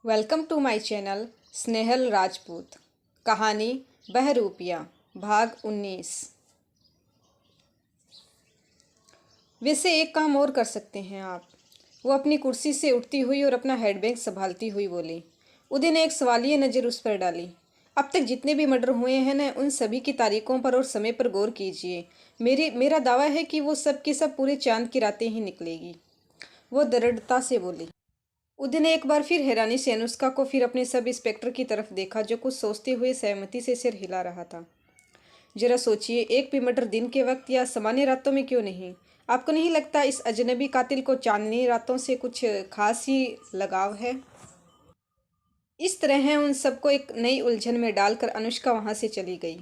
Welcome to my channel Snehal Rajput. कहानी बहरूपिया भाग 19। वैसे एक काम और कर सकते हैं आप। वो अपनी कुर्सी से उठती हुई और अपना हैंडबैग संभालती हुई बोली। उदय ने एक सवालिया नज़र उस पर डाली। अब तक जितने भी मर्डर हुए हैं न, उन सभी की तारीखों पर और समय पर गौर कीजिए। मेरा दावा है कि वो सब की सब पूरे चांद की रातें ही निकलेगी। वो दृढ़ता से बोली। उदय ने एक बार फिर हैरानी से अनुष्का को फिर अपने सब इंस्पेक्टर की तरफ देखा, जो कुछ सोचते हुए सहमति से सिर हिला रहा था। जरा सोचिए, एक भी मर्डर दिन के वक्त या सामान्य रातों में क्यों नहीं? आपको नहीं लगता इस अजनबी कातिल को चांदनी रातों से कुछ खास ही लगाव है? इस तरह उन सबको एक नई उलझन में डालकर अनुष्का वहां से चली गई।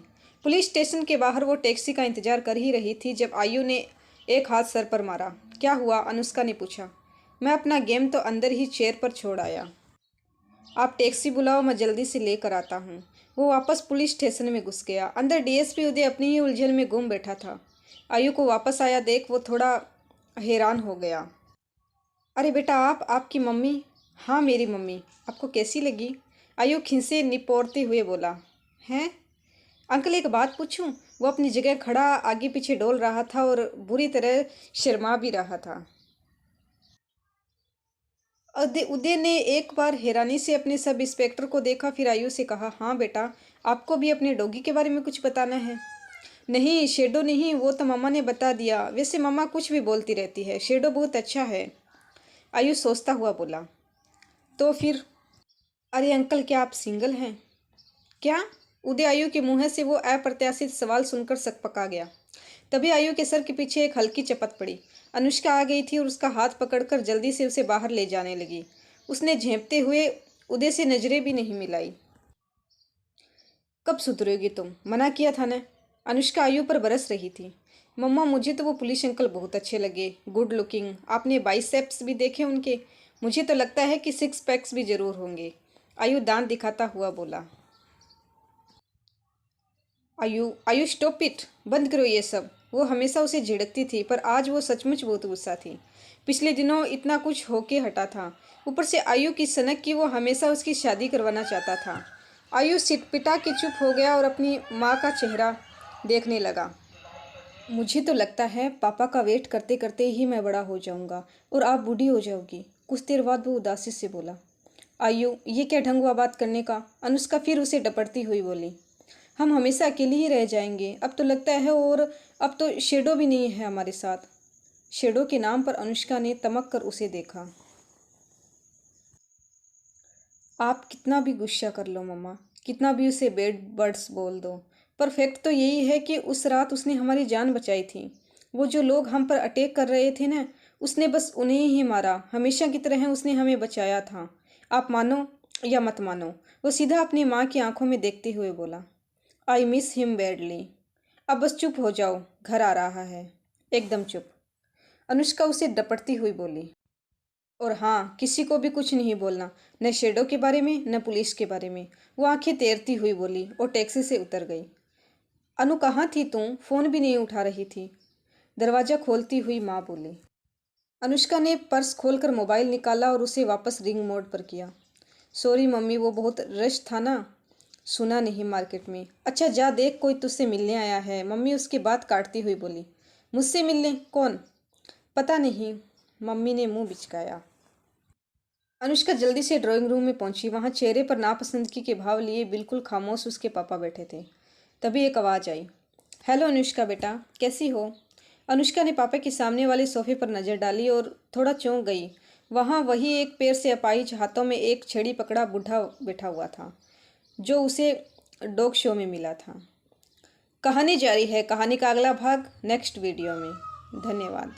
पुलिस स्टेशन के बाहर वो टैक्सी का इंतजार कर ही रही थी जब आयु ने एक हाथ सर पर मारा। क्या हुआ? अनुष्का ने पूछा। मैं अपना गेम तो अंदर ही चेयर पर छोड़ आया। आप टैक्सी बुलाओ, मैं जल्दी से लेकर आता हूँ। वो वापस पुलिस स्टेशन में घुस गया। अंदर डीएसपी उदय अपनी ही उलझन में गुम बैठा था। आयु को वापस आया देख वो थोड़ा हैरान हो गया। अरे बेटा, आपकी मम्मी? हाँ, मेरी मम्मी। आपको कैसी लगी? आयु खिंसे निपोरते हुए बोला। हैं? अंकल, एक बात पूछूं? वो अपनी जगह खड़ा आगे पीछे डोल रहा था और बुरी तरह शर्मा भी रहा था। उदय ने एक बार हैरानी से अपने सब इंस्पेक्टर को देखा, फिर आयु से कहा। हाँ बेटा, आपको भी अपने डॉगी के बारे में कुछ बताना है? नहीं, शेडो नहीं, वो तो मम्मा ने बता दिया। वैसे मम्मा कुछ भी बोलती रहती है, शेडो बहुत अच्छा है। आयु सोचता हुआ बोला। तो फिर? अरे अंकल, क्या आप सिंगल हैं? क्या? उदय आयु के मुंह से वो अप्रत्याशित सवाल सुनकर सकपका गया। तभी आयु के सर के पीछे एक हल्की चपत पड़ी। अनुष्का आ गई थी और उसका हाथ पकड़कर जल्दी से उसे बाहर ले जाने लगी। उसने झेंपते हुए उदय से नजरें भी नहीं मिलाई। कब सुधरोगी तुम? मना किया था ना? अनुष्का आयु पर बरस रही थी। मम्मा, मुझे तो वो पुलिस अंकल बहुत अच्छे लगे, गुड लुकिंग। आपने बाइसेप्स भी देखे उनके? मुझे तो लगता है कि सिक्स पैक्स भी जरूर होंगे। आयु दांत दिखाता हुआ बोला। आयु आयु स्टॉप इट, बंद करो ये सब। वो हमेशा उसे झिड़कती थी, पर आज वो सचमुच बहुत गुस्सा थी। पिछले दिनों इतना कुछ होके हटा था, ऊपर से आयु की सनक की वो हमेशा उसकी शादी करवाना चाहता था। आयु सिटपिटा के चुप हो गया और अपनी माँ का चेहरा देखने लगा। मुझे तो लगता है पापा का वेट करते करते ही मैं बड़ा हो जाऊंगा और आप बूढ़ी हो जाओगी। कुछ देर बाद वो उदासी से बोला। आयु, ये क्या ढंग हुआ बात करने का? अनुष्का फिर उसे डपटती हुई बोली। हम हमेशा अकेले ही रह जाएंगे, अब तो लगता है। और अब तो शेडो भी नहीं है हमारे साथ। शेडो के नाम पर अनुष्का ने तमक कर उसे देखा। आप कितना भी गुस्सा कर लो मम्मा, कितना भी उसे बैड वर्ड्स बोल दो, पर फैक्ट तो यही है कि उस रात उसने हमारी जान बचाई थी। वो जो लोग हम पर अटैक कर रहे थे ना, उसने बस उन्हें ही मारा। हमेशा की तरह उसने हमें बचाया था। आप मानो या मत मानो। वो सीधा अपनी माँ की आंखों में देखते हुए बोला। I miss him badly. अब बस चुप हो जाओ, घर आ रहा है। एकदम चुप। अनुष्का उसे डपटती हुई बोली। और हाँ, किसी को भी कुछ नहीं बोलना, न शेडो के बारे में न पुलिस के बारे में। वो आंखें तैरती हुई बोली और टैक्सी से उतर गई। अनु, कहाँ थी तुम? फोन भी नहीं उठा रही थी। दरवाजा खोलती हुई माँ बोली। अनुष्का ने पर्स खोलकर मोबाइल निकाला और उसे वापस रिंग मोड पर किया। सॉरी मम्मी, वो बहुत रश था ना, सुना नहीं मार्केट में। अच्छा जा देख, कोई तुझसे मिलने आया है, मम्मी उसकी बात काटती हुई बोली। मुझसे मिलने? कौन? पता नहीं, मम्मी ने मुंह बिचकाया। अनुष्का जल्दी से ड्राइंग रूम में पहुंची। वहां चेहरे पर नापसंदगी के भाव लिए बिल्कुल खामोश उसके पापा बैठे थे। तभी एक आवाज़ आई। हेलो अनुष्का बेटा, कैसी हो? अनुष्का ने पापा के सामने वाले सोफे पर नज़र डाली और थोड़ा चौंक गई। वहां वही एक पैर से अपाहिज, हाथों में एक छड़ी पकड़ा बूढ़ा बैठा हुआ था, जो उसे डॉग शो में मिला था। कहानी जारी है। कहानी का अगला भाग नेक्स्ट वीडियो में। धन्यवाद।